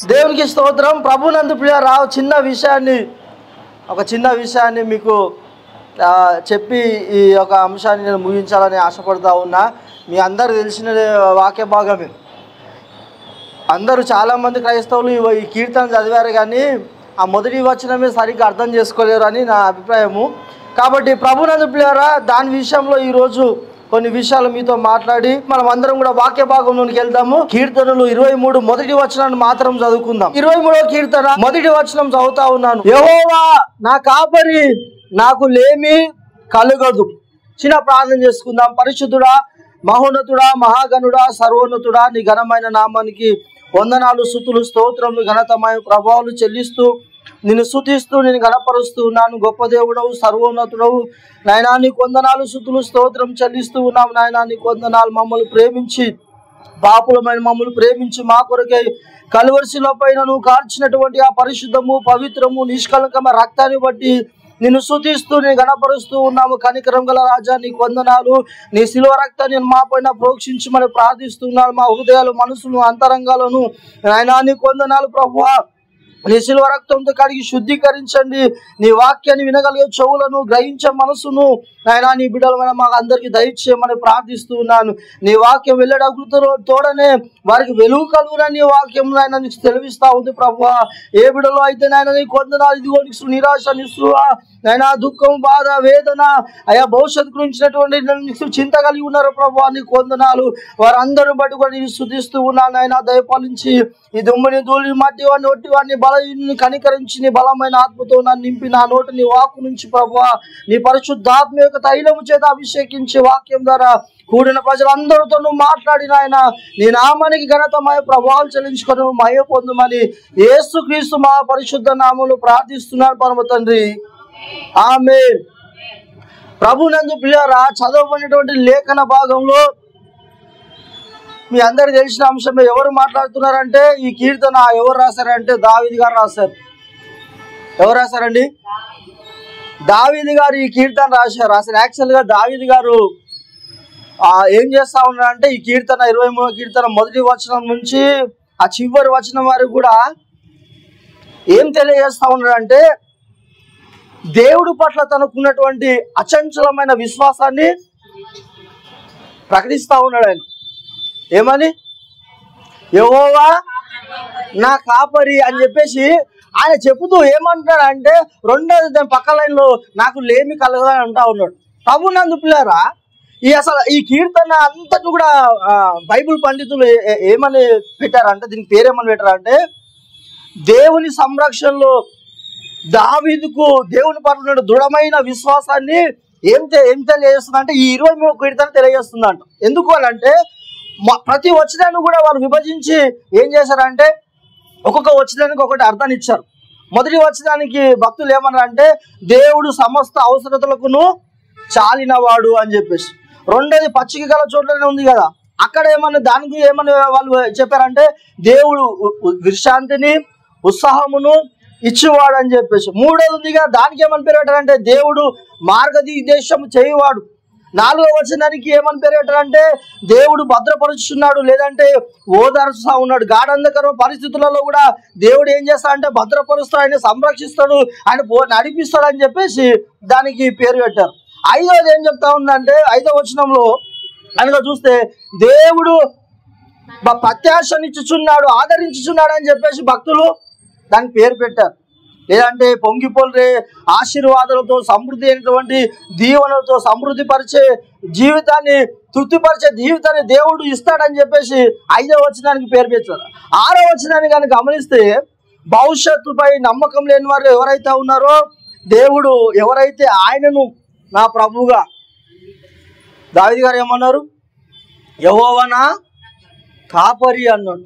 దేవునికి స్తోత్రం. ప్రభునందు ప్రియులారా, ఒక చిన్న విషయాన్ని మీకు చెప్పి ఈ యొక్క అంశాన్ని నేను ముగించాలని ఆశపడతా ఉన్నా. మీ అందరు తెలిసిన వాక్య భాగమే. అందరూ చాలామంది క్రైస్తవులు ఈ కీర్తన చదివారు, కానీ ఆ మొదటి వచనమే సరిగ్గా అర్థం చేసుకోలేరు అని నా అభిప్రాయము. కాబట్టి ప్రభునందు ప్రియులారా, దాని విషయంలో ఈరోజు కొన్ని విషయాలు మీతో మాట్లాడి మనం అందరం కూడా వాక్య భాగంలోనికి వెళ్దాము. కీర్తనలు 23 మొదటి వచనాన్ని మాత్రం చదువుకుందాం. 23వ కీర్తన మొదటి వచనం చదువుతా ఉన్నాను. యెహోవా నా కాపరి, నాకు లేమి కలుగదు. చిన్న ప్రార్థన చేసుకుందాం. పరిశుద్ధుడా, మహోన్నతుడా, మహాగణుడా, సర్వోన్నతుడా, నీ ఘనమైన నామానికి వందనాలు, స్తుతులు, స్తోత్రములు, ఘనతమైన ప్రభావాలు చెల్లిస్తూ నిన్ను స్తుతిస్తూ నేను గణపరుస్తూ ఉన్నాను. గొప్ప దేవుడవు, సర్వోన్నతుడవు నాయనా, నీకు వందనాలు, స్తుతులు, స్తోత్రం చెల్లిస్తూ ఉన్నాము. నాయనా, నీకు వందనాలు. మమ్మల్ని ప్రేమించి, పాపులమైన మమ్మల్ని ప్రేమించి మా కొరకై కలువరిశిల పైన నువ్వు కార్చినటువంటి ఆ పరిశుద్ధము, పవిత్రము, నిష్కలంకమైన రక్తాన్ని బట్టి నిన్ను స్తుతిస్తూ నేను గణపరుస్తూ ఉన్నాము. కనికరం గల రాజా, నీకు వందనాలు. నీ శిలువ రక్తాన్ని నేను మా పైన ప్రోక్షించమని ప్రార్థిస్తున్నాను. మా హృదయాలు, మనసులు, అంతరంగాలను నాయనా నీకు వందనాలు ప్రభువా. నీ శిలువ రక్తంతో కడిగి శుద్ధీకరించండి. నీ వాక్యాన్ని వినగలిగే చెవులను, గ్రహించే మనసును నాయనా నీ బిడ్డలమైన మాకు అందరికీ దయచేయమని ప్రార్థిస్తూ ఉన్నాను. నీ వాక్యం వెళ్ళేటప్పుడు తోడనే వారికి వెలుగు కలుగునని నీ వాక్యం నాయన నీకు తెలివిస్తూ ఉంది ప్రభువా. ఏ బిడ్డలో అయితే నాయన నీకు వందనాలు. ఇదిగో నీకు నిరాశ, నిస్పృహ నాయనా, దుఃఖం, బాధ, వేదన, అయా భవిష్యత్తు గురించినటువంటి చింత కలిగి ఉన్నారు ప్రభువా. నీకు వందనాలు. వారందరూ బట్టి కూడా నేను స్తుతిస్తూ ఉన్నాను. నాయన దయపాలించి ఈ దుమ్ముని, ధూళి, మట్టి వాడిని, ఒట్టి వాడిని, బలహీనుని కనికరించి నీ బలమైన ఆత్మతో నన్ను నింపి నా నోటి నీ వాక్కు నుంచి ప్రభువా నీ పరిశుద్ధాత్మ యొక్క తైలము చేత అభిషేకించి వాక్యం ద్వారా కూడిన ప్రజలందరితో నువ్వు మాట్లాడిన ఆయన నీ నామానికి ఘనతమయ ప్రభావాలు చెల్లించుకొని మయ పొందుమని యేసుక్రీస్తు మా పరిశుద్ధ నామములో ప్రార్థిస్తున్నాను పరమ తండ్రి, ఆమేన్. ప్రభునందు ప్రియులారా, చదవబడినటువంటి లేఖన భాగంలో మీ అందరికి తెలిసిన అంశమే. ఎవరు మాట్లాడుతున్నారంటే ఈ కీర్తన ఎవరు రాశారంటే దావీదు గారు రాశారు. ఎవరు రాశారండి? దావీదు గారు ఈ కీర్తన రాశారు. యాక్చువల్గా దావీదు గారు ఏం చేస్తా ఉన్నారంటే ఈ కీర్తన 23వ కీర్తన మొదటి వచనం నుంచి ఆ చివరి వచనం వరకు కూడా ఏం తెలియజేస్తా ఉన్నారంటే దేవుడు పట్ల తనకున్నటువంటి అచంచలమైన విశ్వాసాన్ని ప్రకటిస్తా ఉన్నాడు. ఆయన ఏమని? యెహోవా నా కాపరి అని చెప్పేసి ఆయన చెబుతూ ఏమంటున్నాడు అంటే రెండోది దాని పక్క లైన్లో నాకు లేమి కలగదని అంటా ఉన్నాడు. ప్రభునందు ప్రియులారా, అసలు ఈ కీర్తన అంతటి కూడా బైబిల్ పండితులు ఏమని పెట్టారంటే, దీనికి పేరేమని పెట్టారంటే దేవుని సంరక్షణలో దావీదుకు దేవుని పట్ల దృఢమైన విశ్వాసాన్ని ఏం తెలియజేస్తుంది అంటే ఈ 23వ కీర్తన తెలియజేస్తుందంట. ఎందుకు అని అంటే ప్రతి వచనాన్ని కూడా వాళ్ళు విభజించి ఏం చేశారంటే ఒక్కొక్క వచనానికి ఒకటి అర్థాన్ని ఇచ్చారు. మొదటి వచనానికి భక్తులు ఏమన్నారు అంటే దేవుడు సమస్త అవసరతలకును చాలినవాడు అని చెప్పేసి. రెండోది పచ్చిక గల చోట్లనే ఉంది కదా, అక్కడ దానికి ఏమని వాళ్ళు చెప్పారంటే దేవుడు విశ్రాంతిని, ఉత్సాహమును ఇచ్చేవాడు అని చెప్పేసి. మూడోది ఉంది కదా, దానికి ఏమని పేరు పెట్టారంటే దేవుడు మార్గనిర్దేశం చేయవాడు. 4వ వచనానికి ఏమని పేరు పెట్టారంటే దేవుడు భద్రపరుచున్నాడు, లేదంటే ఓదార్చుతా ఉన్నాడు. గాఢంధకర పరిస్థితులలో కూడా దేవుడు ఏం చేస్తాడంటే భద్రపరుస్తాడు, ఆయన సంరక్షిస్తాడు, ఆయన నడిపిస్తాడు అని చెప్పేసి దానికి పేరు పెట్టారు. 5వది ఏం చెప్తా ఉందంటే 5వ వచనంలో కనుక చూస్తే దేవుడు ప్రత్యాశనిచ్చుచున్నాడు, ఆదరించుచున్నాడు అని చెప్పేసి భక్తులు దానికి పేరు పెట్టారు. లేదంటే పొంగిపోలే ఆశీర్వాదాలతో సమృద్ధి అయినటువంటి దీవెనలతో సమృద్ధి పరిచే జీవితాన్ని, తృప్తిపరిచే జీవితాన్ని దేవుడు ఇస్తాడని చెప్పేసి 5వ వచనానికి పేరు పెట్టారు. 6వ వచనాన్ని కనుక గమనిస్తే భవిష్యత్తుపై నమ్మకం లేని వారు ఎవరైతే ఉన్నారో దేవుడు ఎవరైతే ఆయనను నా ప్రభువుగా, దావీదు గారు ఏమన్నారు? యెహోవా నా కాపరి అన్నాడు.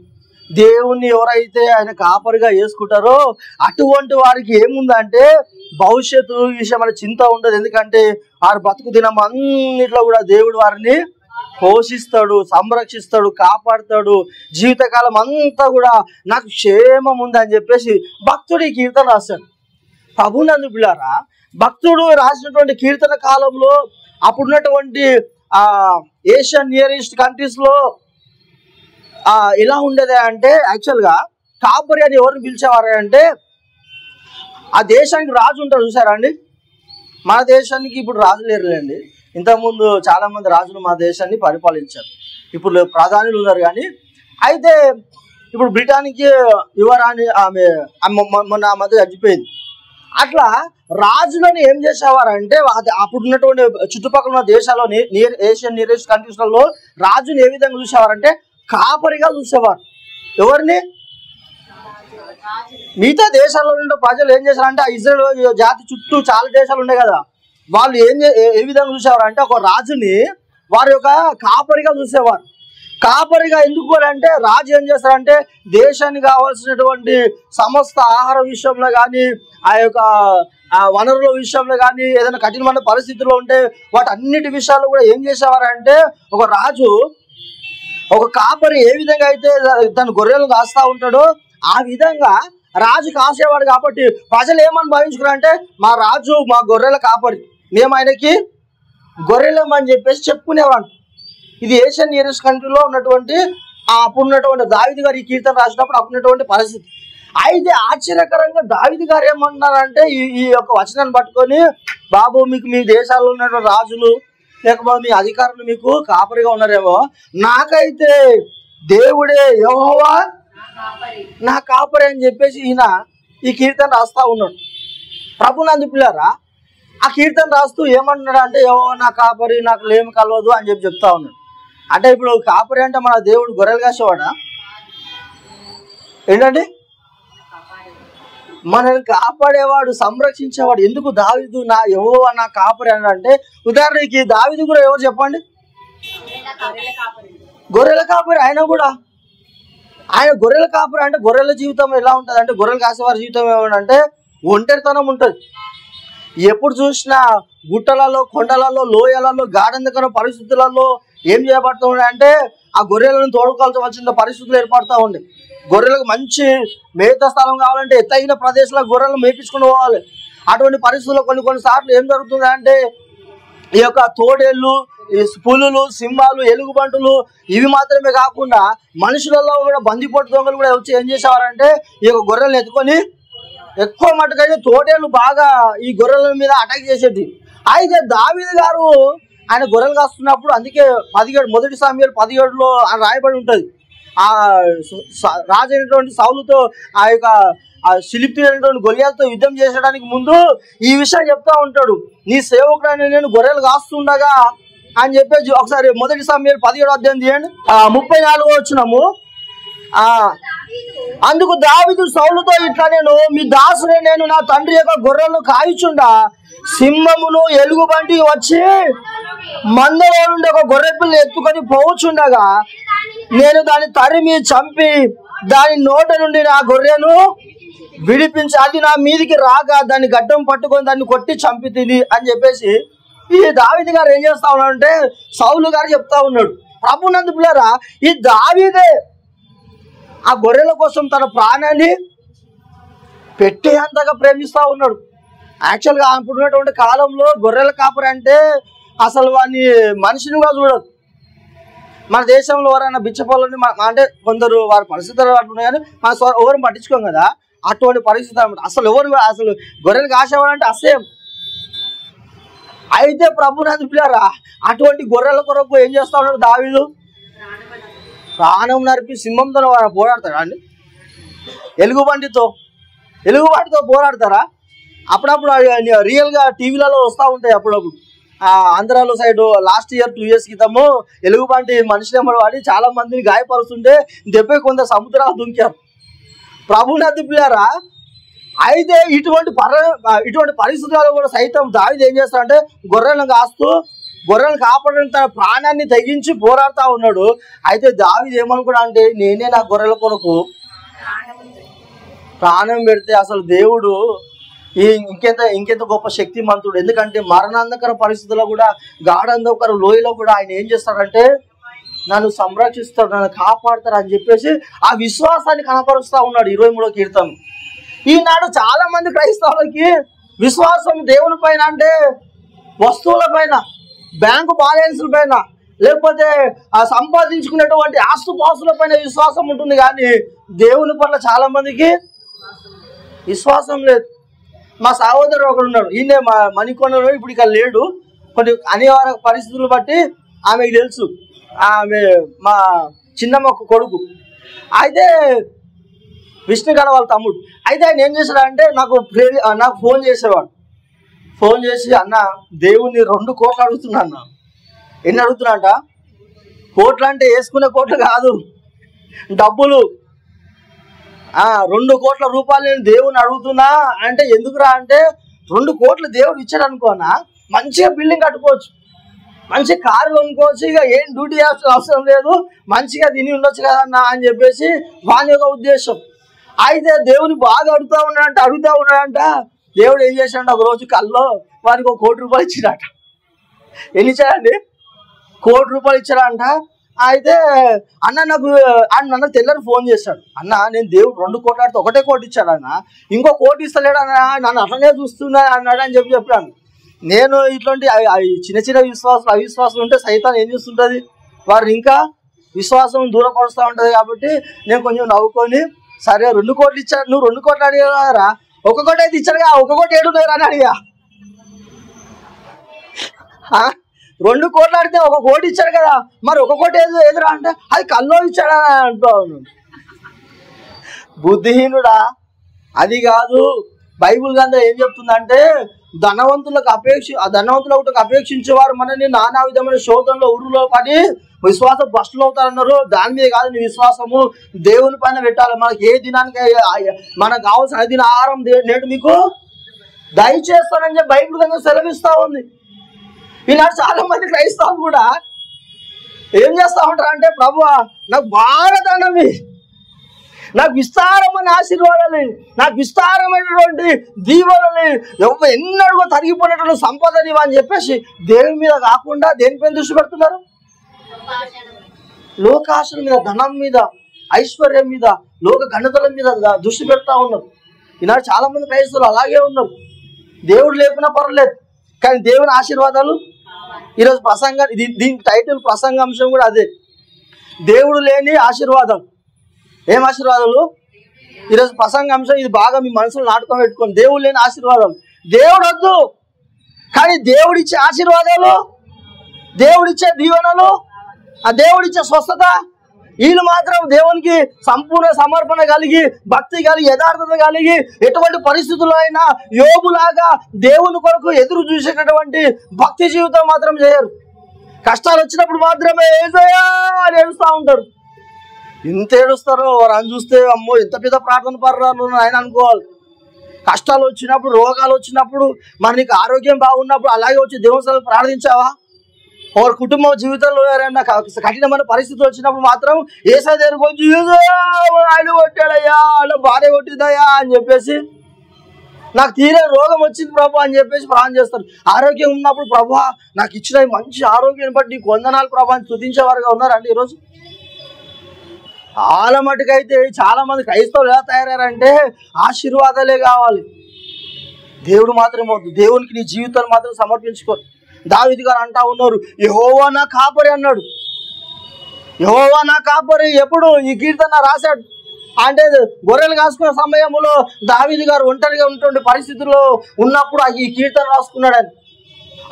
దేవుణ్ణి ఎవరైతే ఆయన కాపరిగా వేసుకుంటారో అటువంటి వారికి ఏముందంటే భవిష్యత్తు విషయమైన చింత ఉండదు. ఎందుకంటే వారి బతుకు దినం అన్నిట్లో కూడా దేవుడు వారిని పోషిస్తాడు, సంరక్షిస్తాడు, కాపాడుతాడు. జీవితకాలం అంతా కూడా నాకు క్షేమం ఉందని చెప్పేసి భక్తుడు ఈ కీర్తన రాశాడు. ప్రభునందు పిల్లారా, భక్తుడు రాసినటువంటి కీర్తన కాలంలో అప్పుడున్నటువంటి ఏషియన్ నియర్ ఈస్ట్ కంట్రీస్లో ఎలా ఉండేది అంటే యాక్చువల్గా కాపరి అని ఎవరిని పిలిచేవారు అంటే ఆ దేశానికి రాజు ఉంటారు చూసారా అండి. మన దేశానికి ఇప్పుడు రాజు లేరులేండి. ఇంతకుముందు చాలామంది రాజులు మన దేశాన్ని పరిపాలించారు. ఇప్పుడు ప్రధానులు ఉన్నారు. కానీ అయితే ఇప్పుడు బ్రిటాన్కి యువరాణి ఆమె మొన్న ఆ మధ్య చచ్చిపోయింది. అట్లా రాజులను ఏం చేసేవారంటే అప్పుడు ఉన్నటువంటి చుట్టుపక్కల ఉన్న దేశాల్లోని ఏషియన్ నియర్ ఈస్ట్ కంట్రీస్లలో రాజుని ఏ విధంగా చూసేవారంటే కాపరిగా చూసేవారు. ఎవరిని? మిగతా దేశాల్లో ఉన్న ప్రజలు ఏం చేశారంటే ఆ ఇజ్రాయెల్ జాతి చుట్టూ చాలా దేశాలు ఉన్నాయి కదా, వాళ్ళు ఏ విధంగా చూసేవారు అంటే ఒక రాజుని వారి యొక్క కాపరిగా చూసేవారు. కాపరిగా ఎందుకు అంటే రాజు ఏం చేస్తారంటే దేశానికి కావాల్సినటువంటి సమస్త ఆహార విషయంలో కానీ ఆ యొక్క వనరుల విషయంలో కానీ ఏదైనా కఠినమైన పరిస్థితుల్లో ఉంటే వాటన్నిటి విషయాల్లో కూడా ఏం చేసేవారంటే ఒక రాజు ఒక కాపరి ఏ విధంగా అయితే తన గొర్రెలు కాస్తా ఉంటాడో ఆ విధంగా రాజు కాసేవాడు. కాబట్టి ప్రజలు ఏమని భావించుకున్నారంటే మా రాజు మా గొర్రెల కాపరి, మేము ఆయనకి గొర్రెలమని చెప్పేసి చెప్పుకునేవాడు. ఇది ఏషియన్ నియర్ ఈస్ట్ కంట్రీలో ఉన్నటువంటి అప్పుడు ఉన్నటువంటి దావీదు గారు ఈ కీర్తన రాసినప్పుడు అప్పుడున్నటువంటి పరిస్థితి. అయితే ఆశ్చర్యకరంగా దావీదు గారు ఏమన్నారంటే ఈ యొక్క వచనాన్ని పట్టుకొని, బాబు మీకు మీ దేశాల్లో ఉన్నటువంటి రాజులు లేకపోతే మీ అధికారులు మీకు కాపరిగా ఉన్నారేమో, నాకైతే దేవుడే యెహోవా నా కాపరి అని చెప్పేసి ఈయన ఈ కీర్తన రాస్తా ఉన్నాడు. ప్రభునందు పిల్లారా, ఆ కీర్తన రాస్తూ ఏమంటున్నాడు అంటే యెహోవా నా కాపరి, నాకు లేమి కలవదు అని చెప్తా ఉన్నాడు. అంటే ఇప్పుడు కాపరి అంటే మన దేవుడు గొర్రెలు కాసేవాడా ఏంటండి? మనల్ని కాపాడేవాడు, సంరక్షించేవాడు. ఎందుకు దావీదు నా యెహోవా నా కాపరి అని అంటే, ఉదాహరణకి దావీదు కూడా ఎవరు చెప్పండి? గొర్రెల కాపరి. ఆయన గొర్రెల కాపరి అంటే గొర్రెల జీవితం ఎలా ఉంటుంది అంటే, గొర్రెలు కాసేవారి జీవితం ఏమంటే ఒంటరితనం ఉంటుంది. ఎప్పుడు చూసినా గుట్టలలో, కొండలలో, లోయలలో, గాఢంధకర పరిస్థితులలో ఏం చేయబడుతూ ఉండే అంటే ఆ గొర్రెలను తోడుకోవాల్సిన పరిస్థితులు ఏర్పడుతూ ఉండే. గొర్రెలకు మంచి మేత స్థలం కావాలంటే ఎత్తైన ప్రదేశంలో గొర్రెలను మేపించుకుని పోవాలి. అటువంటి పరిస్థితుల్లో కొన్నిసార్లు ఏం జరుగుతుంది అంటే ఈ యొక్క తోడేళ్ళు, పులులు, సింహాలు, ఎలుగుబంటులు ఇవి మాత్రమే కాకుండా మనుషులలో కూడా బందిపోటు దొంగలు కూడా వచ్చి ఏం చేసేవారంటే ఈ యొక్క గొర్రెలను ఎత్తుకొని ఎక్కువ మటుకైతే తోడేళ్ళు బాగా ఈ గొర్రెల మీద అటాక్ చేసేది. అయితే దావీదు గారు ఆయన గొర్రెలు కాస్తున్నప్పుడు, అందుకే 17 మొదటి సమూయేలు 17లో రాయబడి ఉంటుంది, ఆ రాజు అయినటువంటి సౌలుతో ఆ యొక్క ఫిలిష్తీయుడైనటువంటి గొలియాతుతో యుద్ధం చేసడానికి ముందు ఈ విషయం చెప్తా ఉంటాడు, నీ సేవకుడైన నేను గొర్రెలు కాస్తుండగా అని చెప్పేసి. ఒకసారి మొదటి సమూయేలు 17వ అధ్యాయం తీయండి, 34వ వచనము. అందుకు దావీదు సౌలుతో ఇట్లా, నేను మీ దాసునే, నేను నా తండ్రి యొక్క గొర్రెలను కాయిచుండా సింహమును ఎలుగుబంటి వచ్చి మందలో నుండి ఒక గొర్రె పిల్ల ఎత్తుకొని పోవచ్చుండగా నేను దాన్ని తరిమి చంపి దాని నోట నుండి నా గొర్రెను విడిపించి అది నా మీదికి రాగా దాన్ని గడ్డం పట్టుకొని దాన్ని కొట్టి చంపి తిని అని చెప్పేసి ఈ దావీదు గారు ఏం చేస్తా ఉన్నాడంటే సౌలు గారు చెప్తా ఉన్నాడు. ప్రభునందు పిల్లరా, ఈ దావీదే ఆ గొర్రెల కోసం తన ప్రాణాన్ని పెట్టేంతగా ప్రేమిస్తూ ఉన్నాడు. యాక్చువల్గా అప్పుడున్నటువంటి కాలంలో గొర్రెల కాపరి అంటే అసలు వాడిని మనిషినిగా చూడదు. మన దేశంలో ఎవరైనా బిచ్చపోలని అంటే కొందరు వారి పరిస్థితులు ఉన్నాయి, కానీ మన ఎవరు పట్టించుకోం కదా. అటువంటి పరిస్థితి అనమాట. అసలు గొర్రెలు కాసేవాడంటే అసహ్యం. అయితే ప్రభునందు పిల్లారా, అటువంటి గొర్రెల కొరకు ఏం చేస్తా ఉన్నాడు దావీదు? ప్రాణం నరిపి సింహంతో పోరాడతారా అండి? ఎలుగుబాటితో పోరాడతారా? అప్పుడప్పుడు రియల్గా టీవీలలో వస్తూ ఉంటాయి. అప్పుడప్పుడు ఆంధ్రాలో సైడ్ లాస్ట్ ఇయర్ 2 years క్రితము ఎలుగుబంటి మనిషి నెంబర్ వాడి చాలా మందిని గాయపరుస్తుంటే దెబ్బ కొంత సముద్రాలు దుంకారు. ప్రభునందు పిల్లారా, అయితే ఇటువంటి పరిస్థితుల్లో కూడా సైతం దావీదు ఏం చేస్తాడంటే గొర్రెలను కాపాడడానికి తన ప్రాణాన్ని తెగించి పోరాడుతూ ఉన్నాడు. అయితే దావీదు ఏమనుకున్నా అంటే నేనే నా గొర్రెల కొరకు ప్రాణం పెడితే అసలు దేవుడు ఇంకెంత గొప్ప శక్తిమంతుడు. ఎందుకంటే మరణాంధకర పరిస్థితుల్లో కూడా, గాఢంధకర లోయలో కూడా ఆయన ఏం చేస్తాడంటే నన్ను సంరక్షిస్తాడు, నన్ను కాపాడుతాడు అని చెప్పేసి ఆ విశ్వాసాన్ని కనపరుస్తూ ఉన్నాడు. 23వ కీర్తన. ఈనాడు చాలా మంది క్రైస్తవులకి విశ్వాసం దేవుని పైన అంటే వస్తువుల పైన, బ్యాంకు బ్యాలెన్స్ల పైన, లేకపోతే ఆ సంపాదించుకునేటువంటి ఆస్తుపాస్తుల పైన విశ్వాసం ఉంటుంది, కానీ దేవుని పట్ల చాలా మందికి విశ్వాసం లేదు. మా సహోదరుడు ఒకడు ఉన్నాడు, ఈయనే మా మణికొండలో, ఇప్పుడు ఇక్కడ లేడు. కొన్ని అనివార్య పరిస్థితులు బట్టి ఆమెకు తెలుసు, ఆమె మా చిన్నమ్మ కొడుకు. అయితే విష్ణుగారు వాళ్ళ తమ్ముడు. అయితే ఆయన ఏం చేశాడంటే నాకు ఫోన్ చేసేవాడు. ఫోన్ చేసి, అన్న దేవుని 2 కోట్లు అడుగుతున్నా అన్న. ఎన్ని అడుగుతున్నా? కోట్లు అంటే వేసుకునే కోట్లు కాదు, డబ్బులు. 2 కోట్ల రూపాయలు నేను దేవుని అడుగుతున్నా అంటే, ఎందుకురా అంటే 2 కోట్లు దేవుడు ఇచ్చాడు అనుకోనా, మంచిగా బిల్డింగ్ కట్టుకోవచ్చు, మంచి కారు కొనుక్కోవచ్చు, ఇక ఏం డ్యూటీ అవసరం లేదు, మంచిగా తిని ఉండొచ్చు కదన్నా అని చెప్పేసి వాని యొక్క ఉద్దేశం. అయితే దేవుని బాగా అడుగుతూ ఉన్నాడంట. దేవుడు ఏం చేశాడంటే, ఒక రోజు కల్లో వానికి 1 కోటి రూపాయలు ఇచ్చాడట. ఎన్ని ఇచ్చాడండి? 1 కోటి రూపాయలు ఇచ్చాడంట. అయితే నన్ను తెల్లని ఫోన్ చేశాడు, అన్న నేను దేవుడు 2 కోట్లు ఆడితే 1 కోటి ఇచ్చాడన్న, ఇంకో 1 కోటి ఇస్తలేడు అన్న, నన్ను అట్లనే చూస్తున్నా అన్నాడు అని చెప్పాను. నేను ఇట్లాంటి చిన్న చిన్న విశ్వాసాలు అవిశ్వాసాలు ఉంటే సైతాన్ ఏం చేస్తుంటుంది, వారిని ఇంకా విశ్వాసం దూరపరుస్తూ ఉంటుంది. కాబట్టి నేను కొంచెం నవ్వుకొని, సరే 2 కోట్లు ఇచ్చాడు, నువ్వు 2 కోట్లు అడిగారా, 1 కోటి అయితే ఇచ్చాడుగా, 1 కోటి ఏడున్నారా అని అడిగా. 2 కోట్లు ఆడితే 1 కోటి ఇచ్చాడు కదా, మరి 1 కోటి ఎదురా అంటే అది కల్లో ఇచ్చాడా అంటాను. బుద్ధిహీనుడా, అది కాదు. బైబుల్ గ్రంథం ఏం చెప్తుందంటే, ధనవంతులకు అపేక్షించేవారు మనని నానా విధమైన శోధనలో ఊరులో పడి విశ్వాసం భ్రష్టులు అవుతారన్నారు. దాని మీద కాదు నీ విశ్వాసము, దేవుని పైన పెట్టాలి. మనకి ఏ దినానికి మనకు కావాల్సిన దిన ఆహారం నేడు మీకు దయచేస్తానని చెప్పి బైబిల్ గ్రంథం సెలవిస్తూ ఉంది. ఈనాడు చాలా మంది క్రైస్తవులు కూడా ఏం చేస్తూ ఉంటారు అంటే, ప్రభువా నాకు బాగా ధనమి, నాకు విస్తారమైన ఆశీర్వాదాలు, నాకు విస్తారమైనటువంటి దీవెనలు, ఎన్నడూ తరిగిపోయినటువంటి సంపదని అని చెప్పేసి దేవుని మీద కాకుండా దేనిపైన దృష్టి పెడుతున్నారు? లోకాశల మీద, ధనం మీద, ఐశ్వర్యం మీద, లోక ఘనతల మీద దృష్టి పెడతా ఉన్నారు. ఈనాడు చాలా మంది క్రైస్తవులు అలాగే ఉన్నారు. దేవుడు లేకున్నా పర్వాలేదు, కానీ దేవుని ఆశీర్వాదాలు. ఈరోజు ప్రసంగం, దీని టైటిల్ ప్రసంగాంశం కూడా అదే, దేవుడు లేని ఆశీర్వాదం. ఏం ఆశీర్వాదాలు? ఈరోజు ప్రసంగాంశం ఇది బాగా మీ మనసులో నాటుకొని పెట్టుకోండి. దేవుడు లేని ఆశీర్వాదం. దేవుడు వద్దు, కానీ దేవుడిచ్చే ఆశీర్వాదాలు, దేవుడిచ్చే దీవెనలు, ఆ దేవుడిచ్చే స్వస్థత, వీళ్ళు మాత్రం దేవునికి సంపూర్ణ సమర్పణ కలిగి, భక్తి కలిగి, యథార్థత కలిగి, ఎటువంటి పరిస్థితుల్లో అయినా యోబులాగా దేవుని కొరకు ఎదురు చూసేటటువంటి భక్తి జీవితం మాత్రం చేయరు. కష్టాలు వచ్చినప్పుడు మాత్రమే ఏసయ్యా అని ఏడుస్తూ ఉంటారు. ఇంత ఏడుస్తారో వారు చూస్తే, అమ్మో ఎంత పెద్ద ప్రార్థన పర్రాలు ఆయన అనుకోవాలి. కష్టాలు వచ్చినప్పుడు, రోగాలు వచ్చినప్పుడు, మరి నీకు ఆరోగ్యం బాగున్నప్పుడు అలాగే వచ్చి దేవుని ప్రార్థించావా? వారి కుటుంబ జీవితంలో ఎవరైనా కఠినమైన పరిస్థితులు వచ్చినప్పుడు మాత్రం ఏసయ్య దగ్గరకు వచ్చి, ఆయన కొట్టాడయ్యా, ఆయన భార్య కొట్టిందయ్యా అని చెప్పేసి, నాకు తీరే రోగం వచ్చింది ప్రభు అని చెప్పేసి ప్రార్థన చేస్తారు. ఆరోగ్యం ఉన్నప్పుడు, ప్రభు నాకు ఇచ్చిన మంచి ఆరోగ్యాన్ని బట్టి నీకు వందనాలు ప్రభు అని స్తుతించేవారుగా ఉన్నారండి ఈరోజు. చాలా మటుకైతే చాలా మంది క్రైస్తవులు ఎలా తయారయ్యారంటే, ఆశీర్వాదాలే కావాలి, దేవుడు మాత్రం వద్దు. దేవునికి నీ జీవితాన్ని మాత్రం సమర్పించుకో. దావీదు గారు అంటా ఉన్నారు, యెహోవా నా కాపరి అన్నాడు. యెహోవా నా కాపరి ఎప్పుడు ఈ కీర్తన రాశాడు అంటే, గొర్రెలు కాసుకునే సమయంలో దావీదు గారు ఒంటరిగా ఉన్నటువంటి పరిస్థితుల్లో ఉన్నప్పుడు ఈ కీర్తన రాసుకున్నాడని.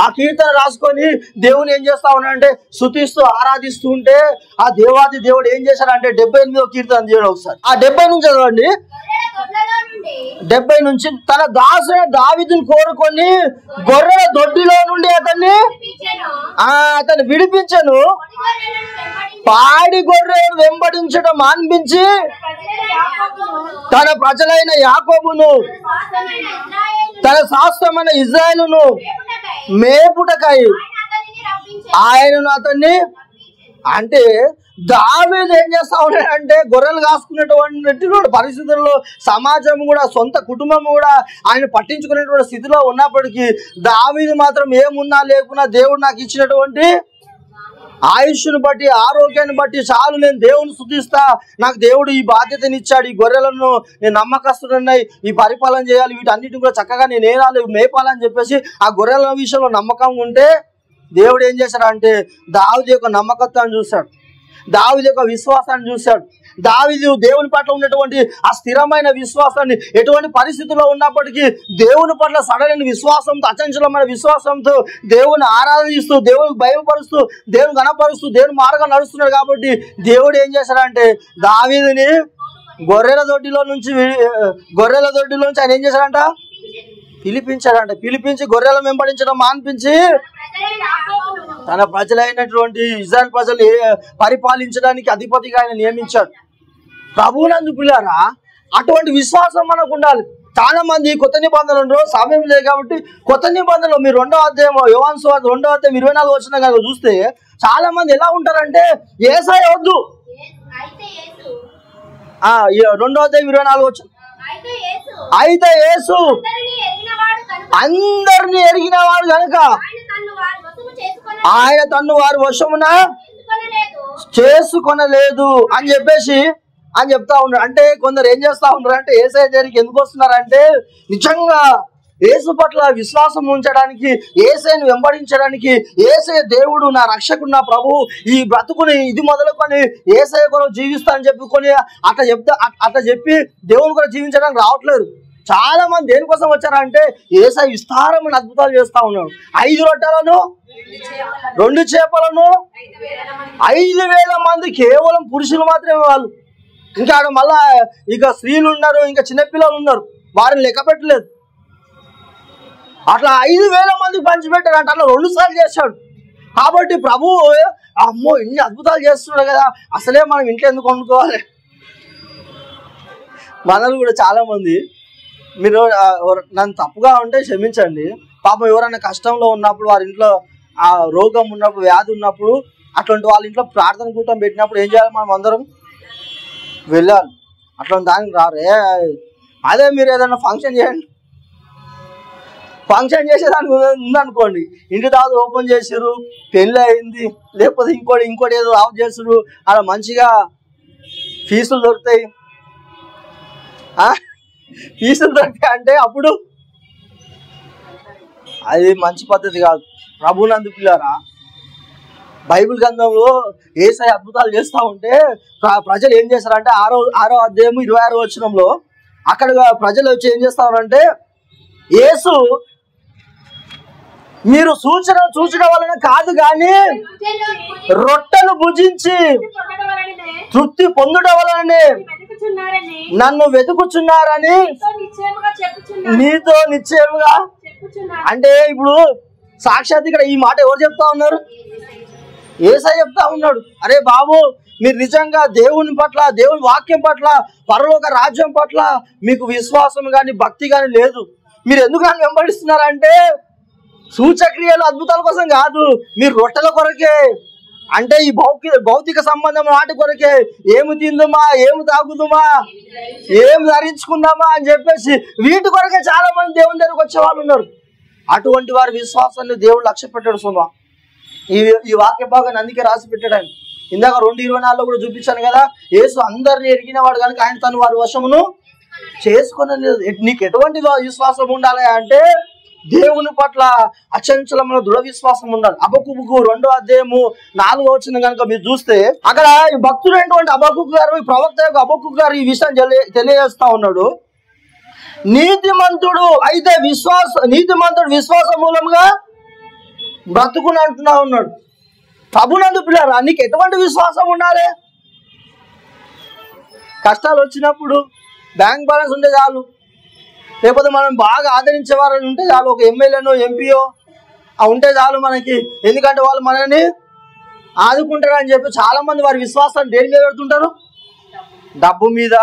ఆ కీర్తన రాసుకొని దేవుని ఏం చేస్తా ఉన్నాడంటే, స్తుతిస్తూ ఆరాధిస్తూ ఉంటే, ఆ దేవాది దేవుడు ఏం చేశాడంటే 78వ కీర్తన చేయడం ఒకసారి. ఆ 70 నుంచి చదవండి. 70 నుంచి, తన దాసుని దావీదుని కోరుకొని గొర్రెల దొడ్డిలో నుండి అతన్ని విడిపించను, పాడి గొర్రెలను వెంబడించడం మాన్పించి తన ప్రజలైన యాకోబును, తన శాస్త్రమైన ఇజ్రాయేలును మేపుటకై ఆయనను అతన్ని. అంటే దావీదు ఏం చేస్తా ఉన్నాడంటే, గొర్రెలు కాసుకునేటువంటి పరిస్థితుల్లో సమాజం కూడా, సొంత కుటుంబం కూడా ఆయన పట్టించుకునేటువంటి స్థితిలో ఉన్నప్పటికీ, దావీదు మాత్రం ఏమున్నా లేకున్నా దేవుడు నాకు ఇచ్చినటువంటి ఆయుష్ను బట్టి, ఆరోగ్యాన్ని బట్టి చాలు, నేను దేవుని స్తుతిస్తా, నాకు దేవుడు ఈ బాధ్యతని ఇచ్చాడు, ఈ గొర్రెలను నేను నమ్మకస్తున్నాయి, ఈ పరిపాలన చేయాలి, వీటన్నిటిని కూడా చక్కగా నేను ఏనాలి మేపాలని చెప్పేసి ఆ గొర్రెల విషయంలో నమ్మకం ఉంటే దేవుడు ఏం చేశాడంటే దావీదు యొక్క నమ్మకత్వాన్ని చూశాడు, దావీదు యొక్క విశ్వాసాన్ని చూశాడు. దావీదు దేవుని పట్ల ఉన్నటువంటి ఆ స్థిరమైన విశ్వాసాన్ని, ఎటువంటి పరిస్థితుల్లో ఉన్నప్పటికీ దేవుని పట్ల సడలని విశ్వాసంతో, అచంచలమైన విశ్వాసంతో దేవుని ఆరాధిస్తూ, దేవునికి భయపరుస్తూ, దేవుని గణపరుస్తూ, దేవుని మార్గం నడుస్తున్నాడు. కాబట్టి దేవుడు ఏం చేశాడంటే దావీదుని గొర్రెల దొడ్డిలో నుంచి ఆయన ఏం చేశాడంట, పిలిపించాడంట. పిలిపించి గొర్రెల వెంబడించడం మాన్పించి తన ప్రజలైనటువంటి ఇజ్రాయెల్ ప్రజలు పరిపాలించడానికి అధిపతిగా ఆయన నియమించాడు. ప్రభువునందు పిల్లారా, అటువంటి విశ్వాసం మనకు ఉండాలి. చాలా మంది కొత్త నిబంధనలు సమయం లేదు కాబట్టి కొత్త నిబంధనలు మీరు 2వ అధ్యాయం యోహాను సువార్త 2వ అధ్యాయం 24 వచనం కనుక చూస్తే చాలా మంది ఎలా ఉంటారంటే యేసయ్య వద్దు. 2వ అధ్యాయం 24 వచనం, అయితే యేసు అందరినీ ఎరిగిన వాడు కనుక ఆయన తన్ను వారి వశమున చేసుకొనలేదు అని చెప్తా ఉన్నారు. అంటే కొందరు ఏం చేస్తా ఉన్నారు అంటే యేసయ్య దగ్గరికి ఎందుకు వస్తున్నారంటే నిజంగా యేసు పట్ల విశ్వాసం ఉంచడానికి, యేసయ్యను వెంబడించడానికి, యేసయ్య దేవుడు నా రక్షకుడు నా ప్రభువు, ఈ బ్రతుకుని ఇది మొదలుకొని యేసయ్య కొరకు జీవిస్తా అని చెప్పుకొని అట్లా చెప్పి దేవుని కొరకు జీవించడానికి రావట్లేదు. చాలా మంది దేనికోసం వచ్చారంటే యేసయ్య విస్తారమైన అద్భుతాలు చేస్తా ఉన్నాడు. 5 రొట్టెలను 2 చేపలను 5,000 మంది కేవలం పురుషులు మాత్రమే వాళ్ళు. ఇంకా ఆడ మళ్ళా ఇక స్త్రీలు ఉన్నారు, ఇంకా చిన్నపిల్లలు ఉన్నారు, వారిని లెక్క పెట్టలేదు. అట్లా 5,000 మందికి పంచిపెట్టారంట. అట్లా 2 సార్లు చేశాడు. కాబట్టి ప్రభువు అమ్మో ఇన్ని అద్భుతాలు చేస్తున్నాడు కదా, అసలే మనం ఇంట్లో ఎందుకు వండుకోవాలి. మనలు కూడా చాలా మంది, మీరు నన్ను తప్పుగా ఉంటే క్షమించండి, పాపం ఎవరైనా కష్టంలో ఉన్నప్పుడు, వారి ఇంట్లో ఆ రోగం ఉన్నప్పుడు, వ్యాధి ఉన్నప్పుడు, అట్లాంటి వాళ్ళ ఇంట్లో ప్రార్థన కూటం పెట్టినప్పుడు ఏం చేయాలి, మనం అందరం వెళ్ళాలి. అట్లాంటి దానికి రారే. అదే మీరు ఏదైనా ఫంక్షన్ చేయండి, ఫంక్షన్ చేసేదానికి ఉందనుకోండి, ఇంటి దాకా ఓపెన్ చేసారు, పెళ్ళి అయింది, లేకపోతే ఇంకోటి ఏదో ఆఫ్ చేసారు, అలా మంచిగా ఫీజులు దొరుకుతాయి. ఫీజులు దొరికాయి అంటే అప్పుడు అది మంచి పద్ధతి కాదు. ప్రభువునందు పిల్లారా, బైబిల్ గ్రంథంలో యేసయ్య అద్భుతాలు చేస్తూ ఉంటే ప్రజలు ఏం చేస్తారంటే 6వ అధ్యాయం 26వ వచనంలో అక్కడ ప్రజలు వచ్చి ఏం చేస్తారంటే యేసు మీరు చూచడం వలన కాదు కానీ రొట్టెలు భుజించి తృప్తి పొందడం వలననే నన్ను వెతుకుచున్నారని నీతో నిశ్చయముగా. అంటే ఇప్పుడు సాక్షాత్ ఇక్కడ ఈ మాట ఎవరు చెప్తా ఉన్నారు? యేసయ్య చెప్తా ఉన్నాడు. అరే బాబు, మీరు నిజంగా దేవుని పట్ల, దేవుని వాక్యం పట్ల, పరలోక రాజ్యం పట్ల మీకు విశ్వాసం కానీ భక్తి కానీ లేదు. మీరు ఎందుకు నన్ను వెంబడిస్తున్నారంటే సూచక్రియలు అద్భుతాల కోసం కాదు, మీరు రొట్టెల కొరకే. అంటే ఈ భౌతిక సంబంధం వాటి కొరకే. ఏమి తిందుమా, ఏమి తాగుదుమా, ఏమి ధరించుకుందామా అని చెప్పేసి వీటి కొరకే చాలా మంది దేవుని దగ్గరకు వచ్చే వాళ్ళు ఉన్నారు. అటువంటి వారి విశ్వాసాన్ని దేవుడు లక్ష్య పెట్టాడు. సుమా, ఈ వాక్య భాగాన్ని అందుకే రాసి పెట్టాడు ఆయన. ఇందాక 2:24 కూడా చూపించాను కదా, యేసు అందరిని ఎరిగిన వాడు కనుక ఆయన తను వారి వశమును చేసుకొనలేదు. నీకు ఎటువంటి విశ్వాసం ఉండాలి అంటే దేవుని పట్ల అచంచలమైన దృఢ విశ్వాసం ఉండాలి. హబక్కూకు 2వ అధ్యాయము 4వ వచనం కనుక మీరు చూస్తే అక్కడ భక్తుడైనటువంటి హబక్కూకు గారు, ఈ ప్రవక్త యొక్క హబక్కూకు గారు ఈ విషయం తెలియజేస్తా ఉన్నాడు. నీతిమంతుడు విశ్వాస మూలంగా బ్రతుకుని అంటున్నా ఉన్నాడు. ప్రభునందు పిల్లారా, నీకు ఎటువంటి విశ్వాసం ఉండాలి? కష్టాలు వచ్చినప్పుడు బ్యాంక్ బ్యాలెన్స్ ఉంటే చాలు, లేకపోతే మనం బాగా ఆదరించే వారు ఉంటే చాలు, ఒక ఎమ్మెల్యేనో ఎంపీఓ ఉంటే చాలు మనకి. ఎందుకంటే వాళ్ళు మనల్ని ఆదుకుంటారు అని చెప్పి చాలామంది వారి విశ్వాసాన్ని దేని మీద పెడుతుంటారు? డబ్బు మీద.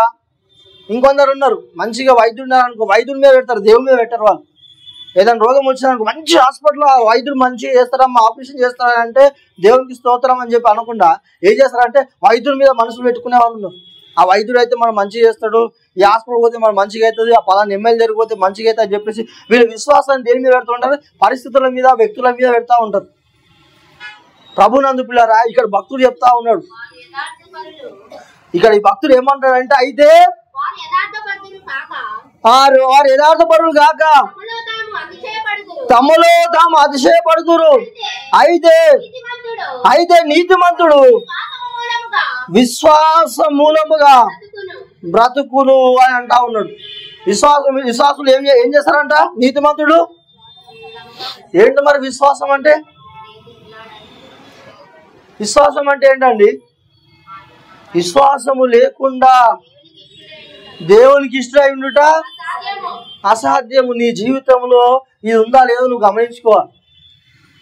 ఇంకొందరు ఉన్నారు మంచిగా వైద్యుడు ఉన్నారనుకో, వైద్యుడి మీద పెడతారు, దేవుడి మీద పెట్టారు. వాళ్ళు ఏదైనా రోగం వచ్చిందనుకో మంచి హాస్పిటల్ వైద్యుడు మంచిగా చేస్తారమ్మా, ఆపరేషన్ చేస్తారంటే దేవునికి స్తోత్రం అని చెప్పి అనకుండా ఏం చేస్తారంటే వైద్యుడి మీద మనసులు పెట్టుకునే వాళ్ళు ఉన్నారు. ఆ వైద్యుడు అయితే మనం మంచిగా చేస్తాడు, ఈ హాస్పిటల్ పోతే మనం మంచిగా అవుతుంది, ఆ పలానా ఎమ్మెల్యే జరిగిపోతే మంచిగా అవుతుంది అని చెప్పేసి వీళ్ళు విశ్వాసాన్ని దేని మీద పెడుతూ ఉంటారు? పరిస్థితుల మీద, వ్యక్తుల మీద పెడతా ఉంటారు. ప్రభునందు పిల్లారా, ఇక్కడ భక్తుడు చెప్తా ఉన్నాడు. ఇక్కడ ఈ భక్తుడు ఏమంటాడంటే అయితే వారు యథార్థపరులు కాక తమలో తాము అతిశయపడుదురు. అయితే అయితే నీతిమంతుడు విశ్వాస మూలముగా బ్రతుకును అని అంటా ఉన్నాడు. విశ్వాసులు ఏం చేస్తారంట? నీతిమంతుడు. ఏంటి మరి విశ్వాసం అంటే? విశ్వాసం అంటే ఏంటండి? విశ్వాసము లేకుండా దేవునికి ఇష్టమై ఉండుట అసాధ్యము. నీ జీవితంలో ఇది ఉందా లేదో నువ్వు గమనించుకోవాలి.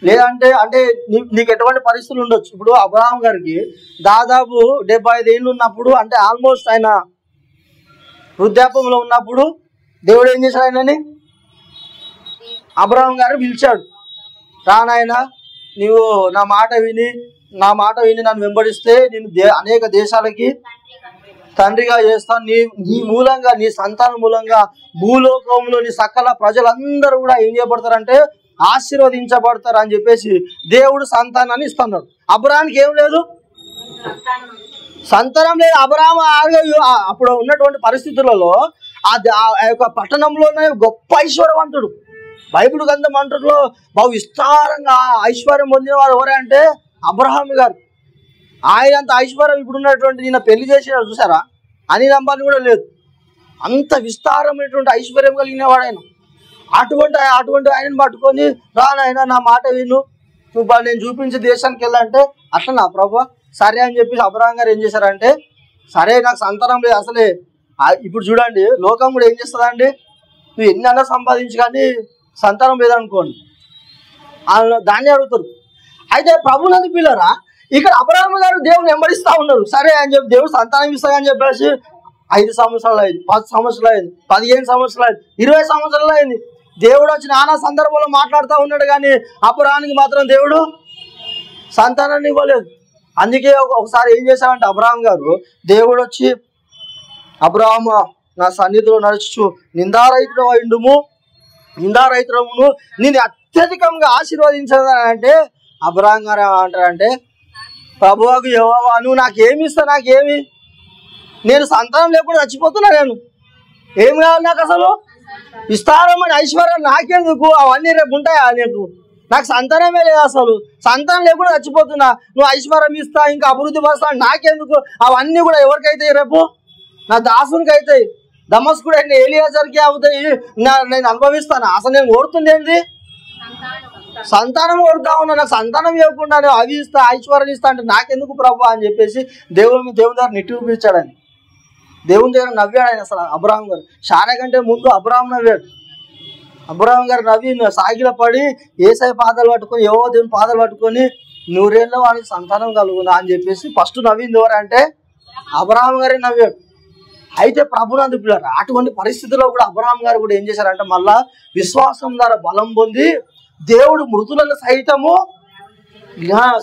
లేదంటే అంటే నీకు ఎటువంటి పరిస్థితులు ఉండొచ్చు. ఇప్పుడు అబ్రహాం గారికి దాదాపు 75 ఏళ్ళు ఉన్నప్పుడు, అంటే ఆల్మోస్ట్ ఆయన వృద్ధాప్యంలో ఉన్నప్పుడు దేవుడు ఏం చేశాడు? ఆయనని అబ్రహాం గారు పిలిచాడు. రానాయన, నీవు నా మాట విని నన్ను వెంబడిస్తే నేను అనేక దేశాలకి తండ్రిగా చేస్తాను. నీ మూలంగా, నీ సంతానం మూలంగా భూలోకంలోని సకల ప్రజలందరూ కూడా ఏం చేయబడతారంటే ఆశీర్వదించబడతారు అని చెప్పేసి దేవుడు సంతానాన్ని ఇస్తున్నాడు. అబ్రహాంకి ఏం లేదు, సంతానం లేదు. అబ్రహాం అప్పుడు ఉన్నటువంటి పరిస్థితులలో ఆ యొక్క పట్టణంలోనే గొప్ప ఐశ్వర్యవంతుడు. బైబిల్ గ్రంథం అంటలో బహు విస్తారంగా ఐశ్వర్యం పొందిన వారు ఎవరంటే అబ్రహాం గారు. ఆయన అంత ఐశ్వర్యం ఇప్పుడు ఉన్నటువంటి నిన్న పెళ్లి చేసిన చూసారా, అని నమ్మాలి కూడా లేదు. అంత విస్తారమైనటువంటి ఐశ్వర్యం కలిగిన వాడు ఆయన. అటువంటి ఆయనను పట్టుకొని రానాయన నా మాట విను, నువ్వు నేను చూపించే దేశానికి వెళ్ళాలంటే అట్లా నా ప్రభు సరే అని చెప్పేసి అబ్రహాం గారు ఏం చేశారంటే, సరే నాకు సంతానం లేదు అసలే. ఇప్పుడు చూడండి లోకం కూడా ఏం చేస్తుందండి, నువ్వు ఎన్ని అన్నా సంపాదించి కానీ సంతానం లేదనుకోండి దాన్ని అడుగుతారు. అయితే ప్రభునందు పిల్లరా, ఇక్కడ అబ్రహాం గారు దేవుని వెంబడిస్తూ ఉన్నారు. సరే అని చెప్పి దేవుడు సంతానం ఇస్తాడని చెప్పేసి 5 సంవత్సరాలు అయింది, 10 సంవత్సరాలు అయింది, 15 సంవత్సరాలు అయింది, 20 సంవత్సరాలు అయింది. దేవుడు వచ్చి నానా సందర్భంలో మాట్లాడుతూ ఉన్నాడు, కానీ అబ్రహాంకి మాత్రం దేవుడు సంతానాన్ని ఇవ్వలేదు. అందుకే ఒకసారి ఏం చేశారంటే అబ్రహాం గారు, దేవుడు వచ్చి అబ్రహాము నా సన్నిధిలో నడుచు నిందారహితమును నేను అత్యధికంగా ఆశీర్వదించానంటే అబ్రహాం గారు ఏమంటారంటే, ప్రభువుకు యెహోవా నువ్వు నాకేమి ఇస్తావు, నాకేమి, నేను సంతానం లేకుండా చచ్చిపోతున్నా, నేను ఏం కావాలి నాకు అసలు, విస్తారమైన ఐశ్వర్యం నాకెందుకు, అవన్నీ రేపు ఉంటాయా నీకు, నాకు సంతానమే లేదు అసలు, సంతానం లేకుండా చచ్చిపోతున్నా, నువ్వు ఐశ్వర్యం ఇస్తా ఇంకా అభివృద్ధి పరుస్తా నాకెందుకు, అవన్నీ కూడా ఎవరికైతాయి రేపు, నా దాసునికి అవుతాయి, దమస్కుడు అయిన ఎలియాజర్కి అవుతాయి, నేను అనుభవిస్తాను. అసలు నేను కోరుతుంది ఏంటి, సంతానం కోరుతా ఉన్నా, నాకు సంతానం ఇవ్వకుండా నేను అవి ఇస్తా ఐశ్వర్యం ఇస్తా అంటే నాకెందుకు ప్రభు అని చెప్పేసి దేవుని దగ్గర నిట్టూర్పించాడని, దేవుని దగ్గర నవ్వాడు ఆయన. అసలు అబ్రహాం గారు శారా కంటే ముందు అబ్రహాం నవ్వాడు. అబ్రహాం గారు నవ్వి సాగిల పడి ఏసై పాదాలు పట్టుకొని దేవుని పాదాలు పట్టుకొని 100 ఏళ్ళ వానికి సంతానం కలుగునా అని చెప్పేసి ఫస్ట్ నవ్వింది ఎవరంటే అబ్రహాం గారే నవ్వాడు. అయితే ప్రభునందు పిల్లలు అటువంటి పరిస్థితుల్లో కూడా అబ్రహాం గారు కూడా ఏం చేశారంటే మళ్ళా విశ్వాసం ద్వారా బలం పొంది దేవుడు మృతులను సైతము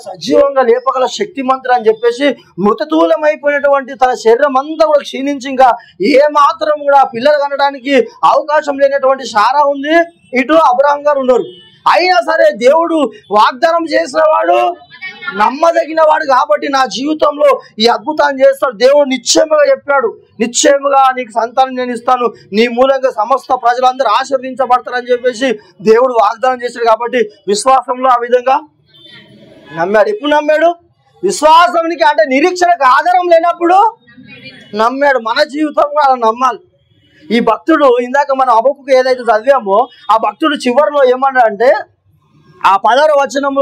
సజీవంగా లేపగల శక్తిమంతుడు అని చెప్పేసి మృతతూలమైపోయినటువంటి తన శరీరం అంతా కూడా క్షీణించి ఇంకా ఏ మాత్రం కూడా పిల్లలు కనడానికి అవకాశం లేనటువంటి శారా ఉంది, ఇటు అబ్రహాం గారు ఉన్నారు. అయినా సరే దేవుడు వాగ్దానం చేసిన వాడు నమ్మదగిన వాడు కాబట్టి నా జీవితంలో ఈ అద్భుతాన్ని చేస్తాడు. దేవుడు నిశ్చయముగా చెప్పాడు, నిశ్చయముగా నీకు సంతానం నేను ఇస్తాను, నీ మూలంగా సమస్త ప్రజలందరూ ఆశీర్వదించబడతారని చెప్పేసి దేవుడు వాగ్దానం చేశాడు. కాబట్టి విశ్వాసంలో ఆ విధంగా నమ్మాడు. ఎప్పుడు నమ్మాడు? విశ్వాసానికి అంటే నిరీక్షణకు ఆధారం లేనప్పుడు నమ్మాడు. మన జీవితం కూడా అలా నమ్మాలి. ఈ భక్తుడు ఇందాక మనం హబక్కూకు ఏదైతే చదివామో ఆ భక్తుడు చివరిలో ఏమన్నాడంటే ఆ 16వ వచనము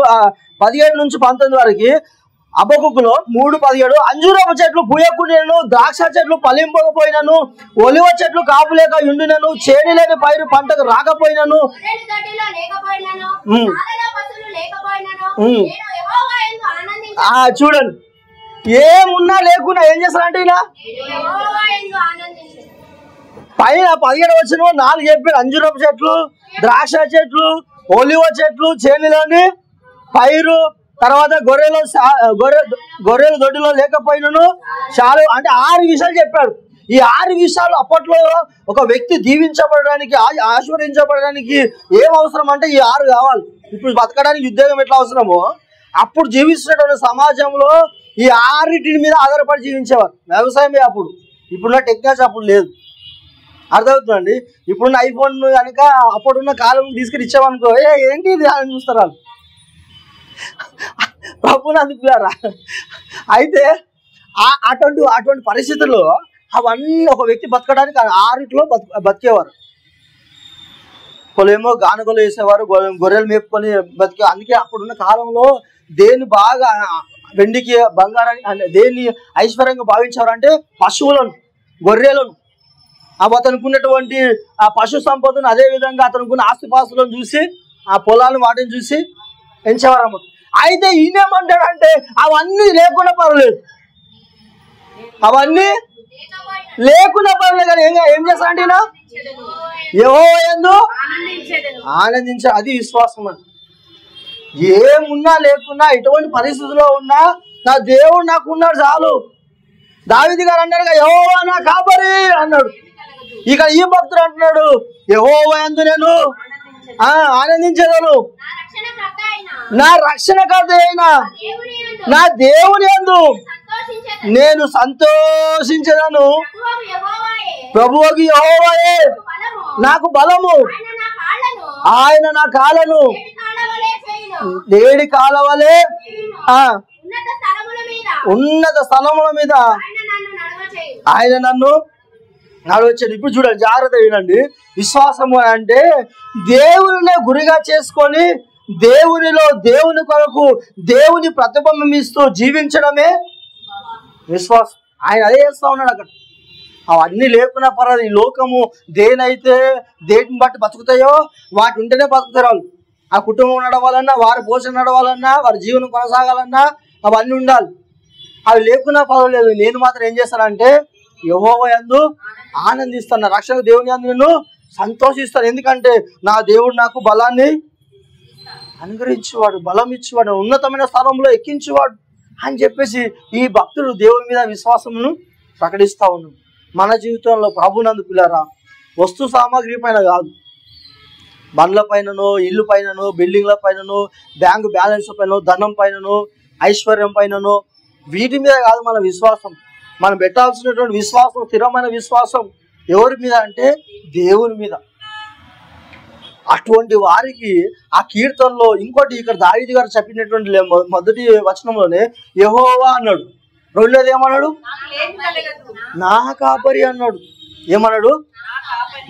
17 నుంచి 19 వరకు హబక్కూకులో 3:17 అంజూరపు చెట్లు పూయకుండినను, ద్రాక్ష చెట్లు ఫలింపకపోయినను, ఒలివ చెట్లు కాపులేక ఉండినను, చేని లేని పైరు పంటకు రాకపోయినను, చూడండి ఏమున్నా లేకున్నా ఏం చేస్తారంటే ఇలా పైన 17వ వచనం 4 చెప్పాడు. అంజూరపు చెట్లు, ద్రాక్ష చెట్లు, ఒలివ చెట్లు, చేనులోని పైరు, తర్వాత గొర్రెల దొడ్డిలో లేకపోయినను చాలు అంటే 6 విషయాలు చెప్పాడు. ఈ 6 విషయాలు అప్పట్లో ఒక వ్యక్తి దీవించబడడానికి ఆశీర్వదించబడడానికి ఏం అవసరం అంటే ఈ 6 కావాలి. ఇప్పుడు బతకడానికి ఉద్యోగం ఎట్లా అవసరమో అప్పుడు జీవిస్తున్నటువంటి సమాజంలో ఈ 6 మీద ఆధారపడి జీవించేవారు. వ్యవసాయమే అప్పుడు, ఇప్పుడున్న టెక్నాలజీ అప్పుడు లేదు. అర్థమవుతుందండి. ఇప్పుడున్న ఐఫోన్ కనుక అప్పుడున్న కాలం తీసుకుని ఇచ్చామనుకో, ఏంటి ఇది అని చూస్తారు వాళ్ళు. ప్రభుని అందుకున్నారా? అయితే అటువంటి పరిస్థితుల్లో అవన్నీ ఒక వ్యక్తి బతకడానికి 6 బతికేవారు. ఒకళ్ళేమో గానుగలు వేసేవారు, గొర్రెలు మేపుకొని బతికే. అందుకే అప్పుడున్న కాలంలో దేన్ని బాగా వెండికి బంగారాన్ని అంటే దేన్ని ఐశ్వర్యంగా భావించేవారు అంటే పశువులను, గొర్రెలను, అతనికి ఉన్నటువంటి ఆ పశు సంపదను, అదేవిధంగా అతనికి ఉన్న ఆస్తిపాస్తులను చూసి, ఆ పొలాలను వాటిని చూసి పెంచేవారు అన్నమాట. అయితే ఈయనేమంటాడంటే అవన్నీ లేకుండా పర్వాలేదు, అవన్నీ లేకుండా పర్వాలేదు కానీ ఏం చేస్తాడంటే యెహోవా యందు ఆనందించే. అది విశ్వాసం అని. ఏమున్నా లేకున్నా ఎటువంటి పరిస్థితుల్లో ఉన్నా నా దేవుడు నాకు ఉన్నాడు చాలు. దావీదు గారు అన్నాడుగా, యెహోవా నా కాపరి అన్నాడు. ఇక్కడ ఈ భక్తుడు అంటున్నాడు, యెహోవా యందు నేను ఆనందించేదను, నా రక్షణకర్త అయిన నా దేవుని యందు నేను సంతోషించేదను. ప్రభువుకి యెహోవాయే నాకు బలము, ఆయన నా కాళ్ళను లేడి కాలవలే ఉన్నత స్థలముల మీద ఆయన నన్ను నడవచ్చాడు. ఇప్పుడు చూడండి, జాగ్రత్త వినండి. విశ్వాసము అంటే దేవునినే గురిగా చేసుకొని దేవునిలో దేవుని కొరకు దేవుని ప్రతిబింబిస్తూ జీవించడమే విశ్వాసం. ఆయన అదే చేస్తూ ఉన్నాడు అక్కడ. అవన్నీ లేకున్నా పర్వాలేదు. ఈ లోకము దేనిని బట్టి బతుకుతాయో వాటి ఉంటేనే బతుకుతారు వాళ్ళు. ఆ కుటుంబం నడవాలన్నా, వారి పోషణ నడవాలన్నా, వారి జీవనం కొనసాగాలన్నా అవన్నీ ఉండాలి. అవి లేకున్నా పర్వాలేదు. నేను మాత్రం ఏం చేస్తానంటే యెహోవా యందు ఆనందిస్తాను, రక్షణ దేవుని యందు నేను సంతోషిస్తాను. ఎందుకంటే నా దేవుడు నాకు బలాన్ని అనుగ్రహించేవాడు, బలం ఇచ్చేవాడు, ఉన్నతమైన స్థలంలో ఎక్కించేవాడు అని చెప్పేసి ఈ భక్తుడు దేవుని మీద విశ్వాసమును ప్రకటిస్తూ ఉన్నాడు. మన జీవితంలో ప్రభునందు పిల్లరా, వస్తు సామాగ్రి పైన కాదు, బండ్ల పైననో, ఇల్లు పైననో, బిల్డింగ్ల పైననో, బ్యాంకు బ్యాలెన్స్ పైన, ధనం పైననో, ఐశ్వర్యం పైననో, వీటి మీద కాదు మన విశ్వాసం. మనం పెట్టాల్సినటువంటి విశ్వాసం, స్థిరమైన విశ్వాసం ఎవరి మీద అంటే దేవుని మీద. అటువంటి వారికి ఆ కీర్తనలో ఇంకోటి ఇక్కడ దావీదు గారు చెప్పినటువంటి మొదటి వచనంలోనే యెహోవా అన్నాడు, రెండోది ఏమన్నాడు, నా కాపరి అన్నాడు. ఏమన్నాడు,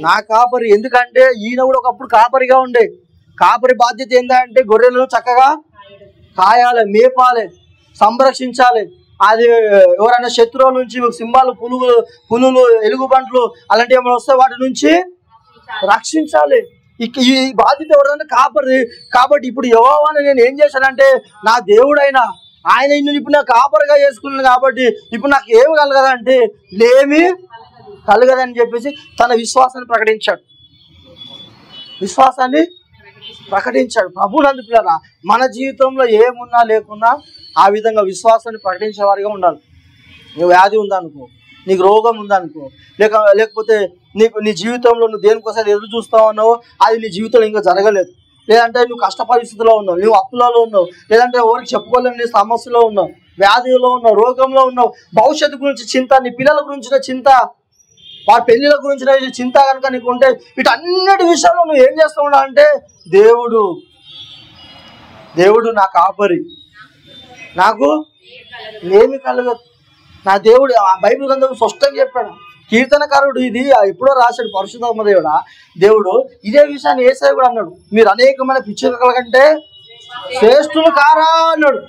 నా కాపరి. ఎందుకంటే ఈయన కూడా ఒకప్పుడు కాపరిగా ఉండే. కాపరి బాధ్యత ఏంటంటే గొర్రెలను చక్కగా కాయాలి, మేపాలి, సంరక్షించాలి. అది ఎవరైనా శత్రువుల నుంచి సింహాలు, పులులు, ఎలుగుబంట్లు అలాంటివి ఏమైనా వస్తే వాటి నుంచి రక్షించాలి. ఈ బాధ్యత ఎవరిదంటే కాపరి. కాబట్టి ఇప్పుడు యెహోవాని నేను ఏం చేశానంటే నా దేవుడైనా ఆయన ఇప్పుడు నాకు కాపరిగా చేసుకున్నాను కాబట్టి ఇప్పుడు నాకు ఏమి కలగదంటే లేమి కలగదని చెప్పేసి తన విశ్వాసాన్ని ప్రకటించాడు. ప్రభునందు పిల్లరా, మన జీవితంలో ఏమున్నా లేకున్నా ఆ విధంగా విశ్వాసాన్ని ప్రకటించే వారిగా ఉండాలి. నీకు వ్యాధి ఉందనుకో, నీకు రోగం ఉందనుకో, లేకపోతే నీ జీవితంలో నువ్వు దేనికోసం ఎదురు చూస్తా ఉన్నావు, అది నీ జీవితంలో ఇంకా జరగలేదు. లేదంటే నువ్వు కష్ట పరిస్థితిలో ఉన్నావు, నువ్వు అప్పులలో ఉన్నావు, లేదంటే ఎవరికి చెప్పుకోలేని సమస్యలో ఉన్నావు, వ్యాధిలో ఉన్నావు, రోగంలో ఉన్నావు, భవిష్యత్తు గురించి చింత, నీ పిల్లల గురించిన చింత, వారి పెళ్లిల గురించిన చింత కనుక నీకు ఉంటే వీటన్నిటి విషయంలో నువ్వు ఏం చేస్తూ ఉన్నావు అంటే దేవుడు నా కాపరి, నాకు ఏమి కలగదు. నా దేవుడు ఆ బైబిల్ గ్రంథం స్పష్టంగా చెప్పాడు. కీర్తనకారుడు ఇది ఎప్పుడో రాశాడు పరిశుద్ధాత్మ దేవుడు ఇదే విషయాన్ని యేసయ్య కూడా అన్నాడు, మీరు అనేకమైన పిచ్చుకల కంటే శ్రేష్ఠులు కారా అన్నాడు.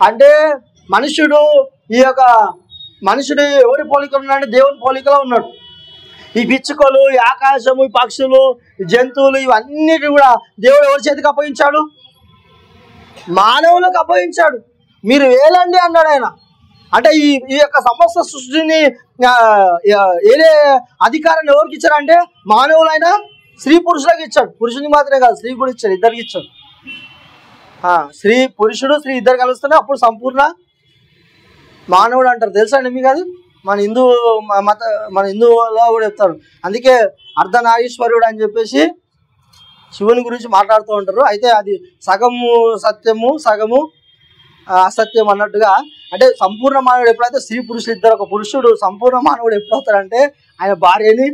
అంటే మనుషుడు ఎవరి పోలికలో ఉన్నాడు, దేవుని పోలికలో ఉన్నాడు. ఈ పిచ్చుకలు, ఈ ఆకాశము, ఈ పక్షులు, ఈ జంతువులు ఇవన్నిటి కూడా దేవుడు ఎవరి చేతికి అప్పగించాడు, మానవులకు అప్పగించాడు. మీరు వేలండి అన్నాడు ఆయన. అంటే ఈ యొక్క సమస్త సృష్టిని ఏదే అధికారాన్ని ఎవరికి ఇచ్చారంటే మానవులైన స్త్రీ పురుషులకు ఇచ్చాడు. పురుషునికి మాత్రమే కాదు, స్త్రీ కూడా ఇచ్చాడు, ఇద్దరికి ఇచ్చాడు. పురుషుడు స్త్రీ ఇద్దరు కలుస్తేనే అప్పుడు సంపూర్ణ మానవుడు అంటారు. తెలుసా అండి మీకు? అది మన హిందువులో కూడా చెప్తారు. అందుకే అర్ధనారీశ్వరుడు అని చెప్పేసి శివుని గురించి మాట్లాడుతూ ఉంటారు. అయితే అది సగము సత్యము సగము అసత్యం అన్నట్టుగా. అంటే సంపూర్ణ మానవుడు ఎప్పుడైతే స్త్రీ పురుషులు ఇద్దరు, ఒక పురుషుడు సంపూర్ణ మానవుడు ఎప్పుడవుతాడంటే ఆయన భార్యని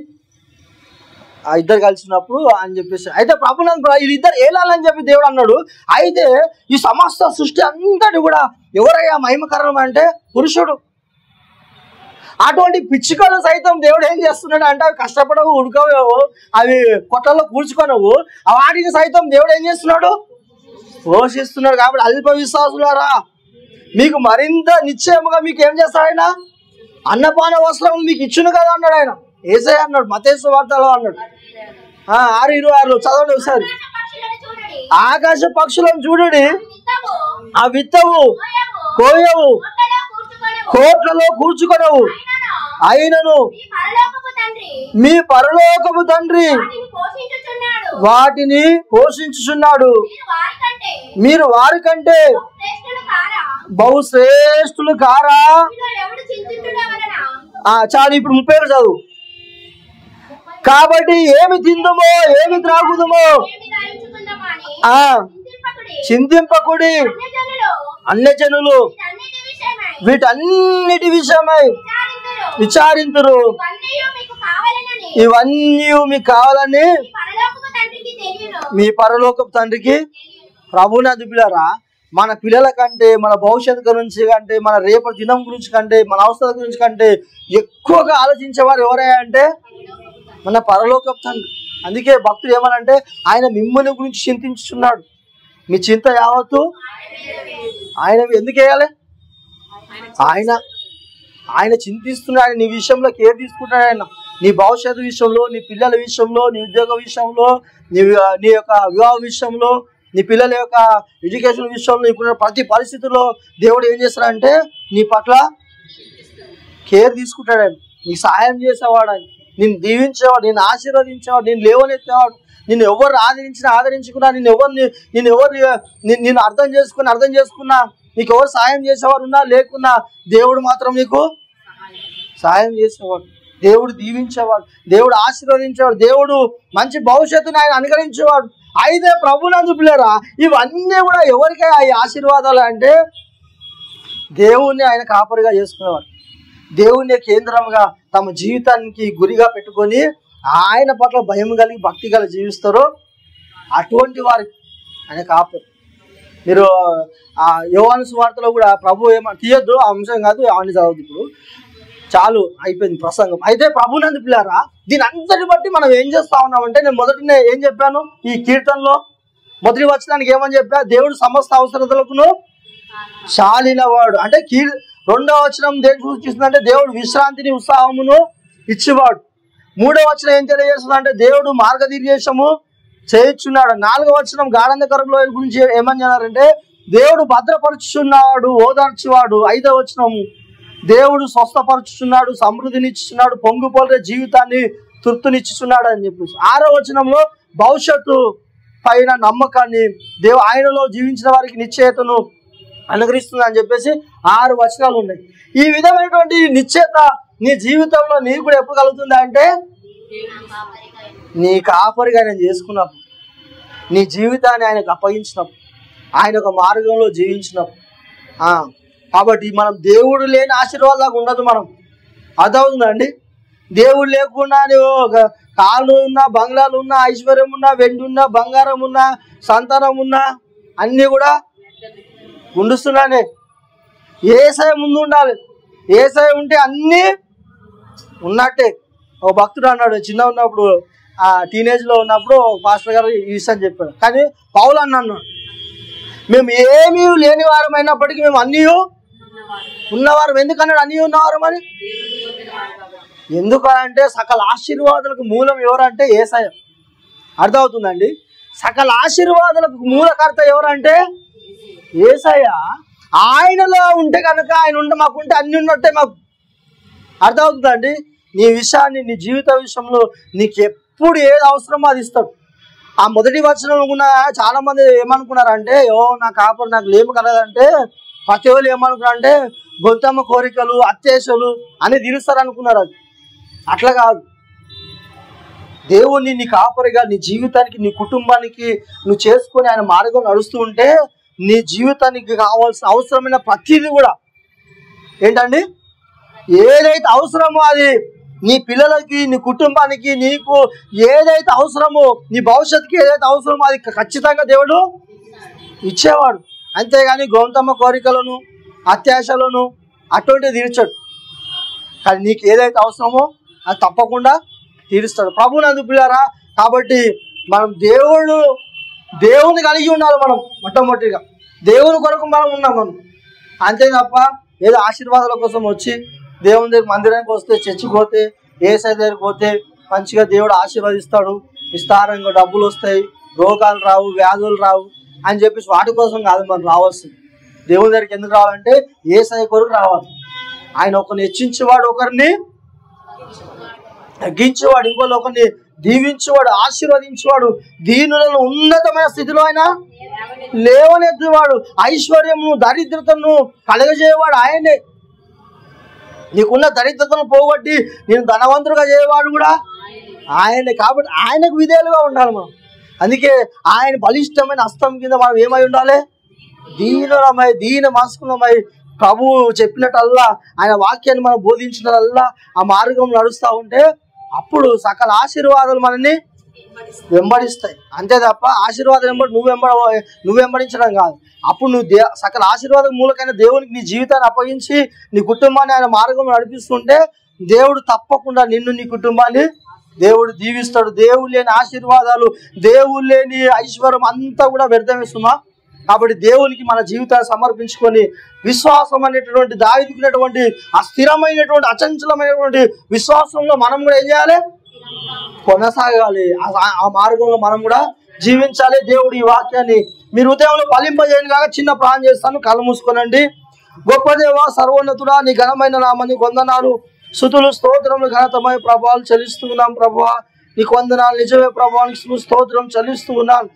ఆ ఇద్దరు కలిసినప్పుడు అని చెప్పేసి అయితే ప్రభునందు వీళ్ళిద్దరు ఏలాలని చెప్పి దేవుడు అన్నాడు. అయితే ఈ సమస్త సృష్టి అంతటి కూడా ఎవరయ్యా మహిమకరణం అంటే పురుషుడు. అటువంటి పిచ్చుకలు సైతం దేవుడు ఏం చేస్తున్నాడు అంటే అవి కష్టపడవు, ఉడకవు, అవి కొట్టల్లో కూర్చుకొనవు, వాటికి సైతం దేవుడు ఏం చేస్తున్నాడు, పోషిస్తున్నాడు. కాబట్టి అల్ప విశ్వాసులారా మీకు మరింత నిశ్చయముగా మీకు ఏం చేస్తాడు ఆయన, అన్నపాన వస్త్రం మీకు ఇచ్చును కదా అన్నాడు ఆయన. యేసయ్య అన్నాడు, మత్తయి సువార్తలో అన్నాడు 6:26 చదవండి ఒకసారి. ఆకాశ పక్షులను చూడుడి, ఆ విత్తవు కోయవు, కోట్లలో కూర్చుకొనవు, అయినను మీ పరలోకపు తండ్రి వాటిని పోషించుచున్నాడు. మీరు వారి కంటే బహుశ్రేష్ఠులు కారా. చాలు, ఇప్పుడు 30 చదువు. కాబట్టి ఏమి తిందుమో ఏమి త్రాగుదుమో చింతింపకుడి, అన్యజనులు వీటన్నిటి విషయమై విచారింతురు. ఇవన్నీ మీకు కావాలని మీ పరలోకపు తండ్రికి. ప్రభునందు పిల్లరా, మన పిల్లల కంటే, మన భవిష్యత్తు గురించి కంటే, మన రేపటి దినం గురించి కంటే, మన అవసరాల గురించి కంటే ఎక్కువగా ఆలోచించేవారు ఎవరయ్యా అంటే మన పరలోకపు తండ్రి. అందుకే భక్తుడు ఏమనంటే ఆయన మిమ్మల్ని గురించి చింతించుచున్నాడు. మీ చింత యావత్తు ఆయన ఎందుకు వేయాలి, ఆయన చింతిస్తున్నాడు. ఆయన నీ విషయంలో కేర్ తీసుకుంటాడు. ఆయన నీ భవిష్యత్తు విషయంలో, నీ పిల్లల విషయంలో, నీ ఉద్యోగ విషయంలో, నీ యొక్క వివాహ విషయంలో, నీ పిల్లల యొక్క ఎడ్యుకేషన్ విషయంలో, ఇప్పుడు ప్రతి పరిస్థితుల్లో దేవుడు ఏం చేస్తాడంటే నీ పట్ల కేర్ తీసుకుంటాడు. ఆయన నీకు సహాయం చేసేవాడు, ఆయన నిన్ను దీవించేవాడు, నిన్ను ఆశీర్వదించేవాడు, నిన్ను లేవనెత్తేవాడు, నిన్ను ఎవరు ఆదరించుకున్నా, నిన్ను అర్థం చేసుకున్నా, నీకు ఎవరు సాయం చేసేవారు ఉన్నా లేకున్నా దేవుడు మాత్రం నీకు సాయం చేసేవాడు, దేవుడు దీవించేవాడు, దేవుడు ఆశీర్వదించేవాడు, దేవుడు మంచి భవిష్యత్తుని ఆయన అనుగ్రహించేవాడు. అయితే ప్రభునందు పిల్లరా, ఇవన్నీ కూడా ఎవరికై ఈ ఆశీర్వాదాలు అంటే దేవుణ్ణి ఆయన కాపరిగా చేసుకునేవారు, దేవుణ్ణి కేంద్రంగా తమ జీవితానికి గురిగా పెట్టుకొని ఆయన పట్ల భయం కలిగి భక్తి కలిగి జీవిస్తారో అటువంటి వారికి ఆయన కాపరి. మీరు యోహాను సువార్తలో కూడా ప్రభు తీయొద్దు, ఆ అంశం కాదు, అవన్నీ చదవద్దు, ఇప్పుడు చాలు అయిపోయింది ప్రసంగం. అయితే ప్రభునందు పిల్లారా, దీని అంతటి బట్టి మనం ఏం చేస్తా ఉన్నామంటే, నేను మొదటినే ఏం చెప్పాను, ఈ కీర్తనలో మొదటి వచనానికి ఏమని చెప్పా, దేవుడు సమస్త అవసరతలకును చాలినవాడు అంటే. రెండవ వచనం దేని సూచిస్తుందంటే దేవుడు విశ్రాంతిని ఉత్సాహమును ఇచ్చేవాడు. మూడవ వచనం ఏం తెలియజేస్తుంది అంటే దేవుడు మార్గనిర్దేశము చేయించున్నాడు. నాలుగవ వచనం గాఢంధకరంలో గురించి ఏమని అన్నారంటే దేవుడు భద్రపరుచుచున్నాడు, ఓదార్చువాడు. ఐదవ వచనం దేవుడు స్వస్థపరుచుచున్నాడు, సమృద్ధినిచ్చుచున్నాడు, పొంగుపోలే జీవితాన్ని తృప్తినిచ్చుచున్నాడు అని చెప్పేసి. ఆరో వచనంలో భవిష్యత్తు పైన నమ్మకాన్ని ఆయనలో జీవించిన వారికి నిశ్చయతను అనుగ్రహిస్తుంది అని చెప్పేసి 6 వచనాలు ఉన్నాయి. ఈ విధమైనటువంటి నిశ్చయత నీ జీవితంలో నీకు కూడా ఎప్పుడు కలుగుతుంది అంటే నీ కాపరిగా ఆయన చేసుకున్నప్పుడు, నీ జీవితాన్ని ఆయనకు అప్పగించినప్పుడు, ఆయన ఒక మార్గంలో జీవించినప్పుడు. కాబట్టి మనం దేవుడు లేని ఆశీర్వాదాలకు ఉండదు. మనం అదవుతుందండి. దేవుడు లేకుండా నువ్వు కాళ్ళు ఉన్నా, బంగ్లాలు ఉన్నా, ఐశ్వర్యం ఉన్నా, వెండి ఉన్నా, బంగారం ఉన్నా, సంతానం ఉన్నా అన్నీ కూడా గుండుస్తున్నానే. యేసయ్య ముందు ఉండాలి. యేసయ్య ఉంటే అన్నీ ఉన్నట్టే. ఒక భక్తుడు అన్నాడు, చిన్న ఉన్నప్పుడు టీనేజ్లో ఉన్నప్పుడు పాస్టర్ గారు ఈ విషయం చెప్పాడు. కానీ పౌలు అన్నాడు, మేము ఏమీ లేని వారం అయినప్పటికీ మేము అన్నీ ఉన్నవారం. ఎందుకన్నాడు అన్నీ ఉన్నవారు మరి? ఎందుకంటే సకల ఆశీర్వాదాలకు మూలం ఎవరంటే యేసయ్య. అర్థమవుతుందండి? సకల ఆశీర్వాదాలకు మూలకర్త ఎవరంటే యేసయ్య. ఆయనలో ఉంటే కనుక ఆయన ఉంటే మాకుంటే అన్ని ఉన్నట్టే మాకు. అర్థమవుతుందండి? నీ విషయాన్ని, నీ జీవిత విషయంలో నీకు ఎప్పుడు ఏది అవసరమో అది ఇస్తాడు. ఆ మొదటి వచనం కూడా చాలా మంది ఏమనుకున్నారంటే, నా కాపరు నాకు లేము కలదంటే ప్రతి వాళ్ళు ఏమనుకున్నారంటే గొంతమ్మ కోరికలు, అత్యాశలు అని తీరుస్తారు అనుకున్నారు. అది అట్లా కాదు. దేవుణ్ణి నీ కాపరిగా నీ జీవితానికి, నీ కుటుంబానికి నువ్వు చేసుకొని ఆయన మార్గం నడుస్తూ ఉంటే నీ జీవితానికి కావాల్సిన అవసరమైన ప్రతిదీ కూడా ఏంటండి, ఏదైతే అవసరమో అది నీ పిల్లలకి, నీ కుటుంబానికి, నీకు ఏదైతే అవసరమో, నీ భవిష్యత్తుకి ఏదైతే అవసరమో అది ఖచ్చితంగా దేవుడు ఇచ్చేవాడు. అంతేగాని గౌతమ కోరికలను, అత్యాశలను అటువంటివి తీర్చాడు. కానీ నీకు ఏదైతే అవసరమో అది తప్పకుండా తీరుస్తాడు. ప్రభువునందు ప్రియులారా, కాబట్టి మనం దేవుని కలిగి ఉండాలి. మనం మొట్టమొదటిగా దేవుని కొరకు మనం ఉన్నాం. మనం అంతే తప్ప ఏదో ఆశీర్వాదాల కోసం వచ్చి దేవుని దగ్గర మందిరానికి వస్తే, చర్చికి పోతే, యేసయ్య దగ్గరికి పోతే మంచిగా దేవుడు ఆశీర్వదిస్తాడు, విస్తారంగా డబ్బులు వస్తాయి, రోగాలు రావు, వ్యాధులు రావు అని చెప్పేసి వాటి కోసం కాదు మనం రావాల్సింది. దేవుని దగ్గరికి ఎందుకు రావాలంటే యేసయ్య కొరకు రావాలి. ఆయన ఒకరిని హెచ్చించేవాడు, ఒకరిని తగ్గించేవాడు, ఇంకోళ్ళు ఒకరిని దీవించేవాడు, ఆశీర్వదించేవాడు, దీనులను ఉన్నతమైన స్థితిలో ఆయన లేవనెత్తేవాడు, ఐశ్వర్యము దరిద్రతను కలగజేయవాడు ఆయనే. నీకున్న దరిద్రతను పోగొట్టి నేను ధనవంతుడుగా చేయవాడు కూడా ఆయనే. కాబట్టి ఆయనకు విధేయులుగా ఉండాలి మనం. అందుకే ఆయన బలిష్టమైన హస్తం కింద మనం ఏమై ఉండాలి? దీనులమై, దీన మనస్కులమై, ప్రభువు చెప్పినట్టల్లా, ఆయన వాక్యాన్ని మనం బోధించినల్లా ఆ మార్గం నడుస్తూ ఉంటే అప్పుడు సకల ఆశీర్వాదాలు మనల్ని వెంబడిస్తాయి. అంతే తప్ప ఆశీర్వాదం వెంబడి నువ్వు వెంబడించడం కాదు. అప్పుడు నువ్వు సకల ఆశీర్వాదం మూలకైన దేవునికి నీ జీవితాన్ని అప్పగించి నీ కుటుంబాన్ని ఆయన మార్గం నడిపిస్తుంటే దేవుడు తప్పకుండా నిన్ను, నీ కుటుంబాన్ని దేవుడు దీవిస్తాడు. దేవుడు లేని ఆశీర్వాదాలు, దేవుడు లేని ఐశ్వర్యం అంతా కూడా వ్యర్థమే సుమా. కాబట్టి దేవునికి మన జీవితాన్ని సమర్పించుకొని విశ్వాసం అనేటటువంటి దావీదుకున్నటువంటి ఆ స్థిరమైనటువంటి అచంచలమైనటువంటి విశ్వాసంలో మనం కూడా ఏం చేయాలి? కొనసాగాలి. ఆ మార్గంలో మనం కూడా జీవించాలి. దేవుడు ఈ వాక్యాన్ని మీరు హృదయంలో ఫలింపజేయను కాక చిన్న ప్రార్థన చేస్తాను. కళ్ళు మూసుకోనండి. గొప్ప దేవ, సర్వోన్నతుడా, నీ ఘనమైన నామని వందనాలు, స్తుతులు, స్తోత్రములు, ఘనతమై ప్రభావాలు చెల్లిస్తున్నాం. ప్రభువా నీకు వందనాలు. నిజమే ప్రభావానికి స్తోత్రం చెల్లిస్తూ ఉన్నాను.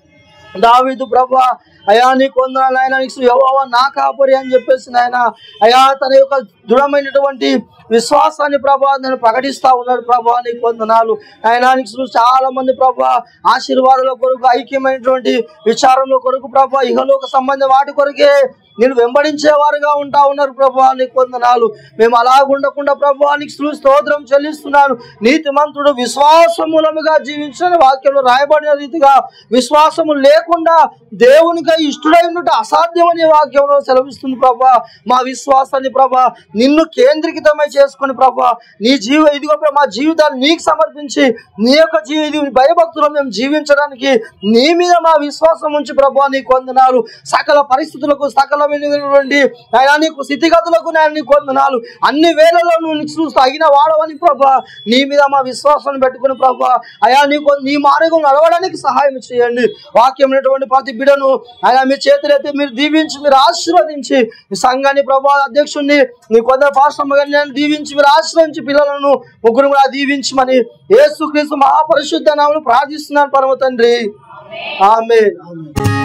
దావీదు ప్రభువా, అయా నీకు వందనాలు ఆయన, నీకు యెహోవా నా కాపరి అని చెప్పేసి నాయన అయా తన యొక్క దృఢమైనటువంటి విశ్వాసాన్ని ప్రభా నేను ప్రకటిస్తూ ఉన్నాడు. ప్రభా నీకు వందనాలు ఆయన. నీకు చాలా మంది ప్రభా ఆశీర్వాదాల కొరకు, ఐక్యమైనటువంటి విచారంలో కొరకు ప్రభా, ఇహలోక సంబంధం వాటి కొరకే నేను వెంబడించేవారుగా ఉంటా ఉన్నారు. ప్రభా నీకు వందనాలు. మేము అలాగుండకుండా ప్రభా నీకు స్తోత్రం చెల్లిస్తున్నాను. నీతిమంతుడు విశ్వాసమూలముగా జీవించిన వాక్యంలో రాయబడిన రీతిగా విశ్వాసము లేకుండా దేవునికై ఇష్టడై ఉన్నట్టు అసాధ్యమనే వాక్యంలో సెలవిస్తుంది. ప్రభా మా విశ్వాసాన్ని ప్రభా నిన్ను కేంద్రీకృతమై చేసుకుని ప్రభా ఇదిగో మా జీవితాన్ని నీకు సమర్పించి నీ యొక్క భయభక్తులు మేము జీవించడానికి నీ మీద మా విశ్వాసం ఉంచి ప్రభా నీకు వందనాలు. సకల పరిస్థితులకు, సకలమైనటువంటి ఆయన నీకు స్థితిగతులకు నేను నీకు వందనాలు. అన్ని వేళలో నువ్వు నీకు చూస్తూ తగిన వాడవని ప్రభా నీ మీద మా విశ్వాసాన్ని పెట్టుకుని ప్రభా అయా నీ మార్గం నడవడానికి సహాయం చేయండి. వాక్యమైనటువంటి ప్రతి బిడను ఆయన మీ చేతులైతే మీరు దీవించి, మీరు ఆశీర్వదించి, మీ సంఘాన్ని ప్రభా అధ్యక్షుడిని, నీ కొందరు పాస్టర్ని దీవించి, మీరు ఆశ్రయించి పిల్లలను ముగ్గురు కూడా దీవించమని యేసుక్రీస్తు మహాపరిశుద్ధ నామమున ప్రార్థిస్తున్నాను పరమ తండ్రి. ఆమేన్.